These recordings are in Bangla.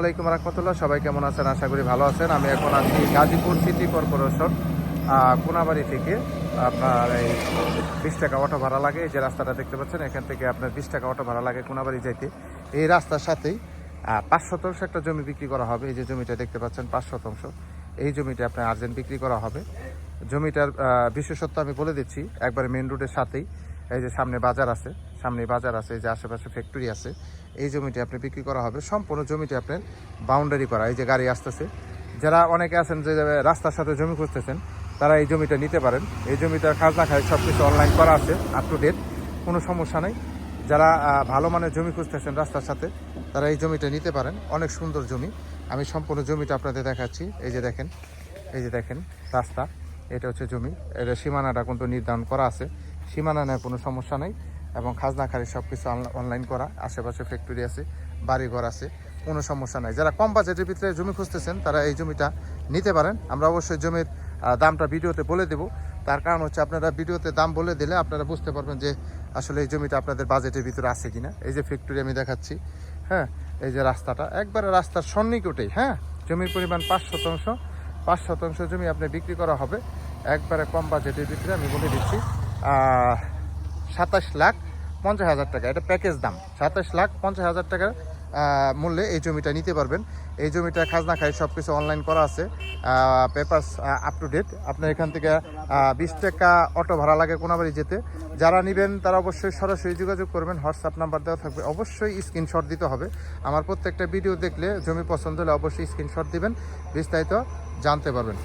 আসসালামাইকুম রহমতুল্লাহ। সবাই কেমন আছেন? আশা করি ভালো আছেন। আমি এখন আছি গাজীপুর সিটি কর্পোরেশন কোনাবাড়ি থেকে। আপনার এই 20 টাকা অটো ভাড়া লাগে। এই যে রাস্তাটা দেখতে পাচ্ছেন, এখান থেকে আপনার 20 টাকা অটো ভাড়া লাগে কোনাবাড়ি যাইতে। এই রাস্তার সাথেই 5 শতাংশ একটা জমি বিক্রি করা হবে। এই যে জমিটা দেখতে পাচ্ছেন 5 শতাংশ, এই জমিটা আপনার আর্জেন্ট বিক্রি করা হবে। জমিটার বিশেষত্ব আমি বলে দিচ্ছি, একবারে মেন রোডের সাথেই। এই যে সামনে বাজার আছে, এই যে আশেপাশে ফ্যাক্টরি আছে। এই জমিটি আপনি বিক্রি করা হবে। সম্পূর্ণ জমিটি আপনার বাউন্ডারি করা। এই যে গাড়ি আসতেছে, যারা অনেকে আছেন যে রাস্তার সাথে জমি খুঁজতেছেন, তারা এই জমিটা নিতে পারেন। এই জমিটার খাজনা খায় সব কিছু অনলাইন করা আছে, আপ টু ডেট, কোনো সমস্যা নেই। যারা ভালো মানের জমি খুঁজতেছেন রাস্তার সাথে, তারা এই জমিটা নিতে পারেন। অনেক সুন্দর জমি। আমি সম্পূর্ণ জমিটা আপনাদের দেখাচ্ছি। এই যে দেখেন রাস্তা, এটা হচ্ছে জমি। এটা সীমানাটা কিন্তু নির্ধারণ করা আছে, সীমানা নেয় কোনো সমস্যা নেই। এবং খাজনা খারি সব কিছু অনলাইন করা। আশেপাশে ফ্যাক্টরি আছে, বাড়িঘর আছে, কোনো সমস্যা নাই। যারা কম বাজেটের ভিতরে জমি খুঁজতেছেন, তারা এই জমিটা নিতে পারেন। আমরা অবশ্যই জমির দামটা ভিডিওতে বলে দেব। তার কারণ হচ্ছে, আপনারা ভিডিওতে দাম বলে দিলে আপনারা বুঝতে পারবেন যে আসলে এই জমিটা আপনাদের বাজেটের ভিতরে আছে কিনা। এই যে ফ্যাক্টরি আমি দেখাচ্ছি, হ্যাঁ। এই যে রাস্তাটা একবারে রাস্তার সন্নিকটেই, হ্যাঁ। জমির পরিমাণ 5 শতাংশ। 5 শতাংশ জমি আপনি বিক্রি করা হবে একবারে কম বাজেটের ভিতরে। আমি বলে দিচ্ছি 27,50,000 টাকা, এটা প্যাকেজ দাম। 27,50,000 টাকার মূল্যে এই জমিটা নিতে পারবেন। এই জমিটা খাজনা খাই সব কিছু অনলাইন করা আছে, পেপারস আপ টু ডেট। আপনার এখান থেকে 20 টাকা অটো ভাড়া লাগে কোনাবাড়ি যেতে। যারা নেবেন তারা অবশ্যই সরাসরি যোগাযোগ করবেন। হোয়াটসঅ্যাপ নাম্বার দেওয়া থাকবে, অবশ্যই স্ক্রিনশট দিতে হবে। আমার প্রত্যেকটা ভিডিও দেখলে জমি পছন্দ হলে অবশ্যই স্ক্রিনশট দিবেন, বিস্তারিত জানতে পারবেন।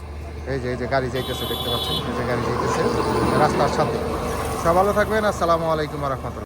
এই যে গাড়ি যাইতেছে, দেখতে পাচ্ছেন, এই যে গাড়ি যাইতেছে রাস্তার সাথে। সব ভালো থাকবেন। আসসালামু আলাইকুম রহমতুল্লাহ।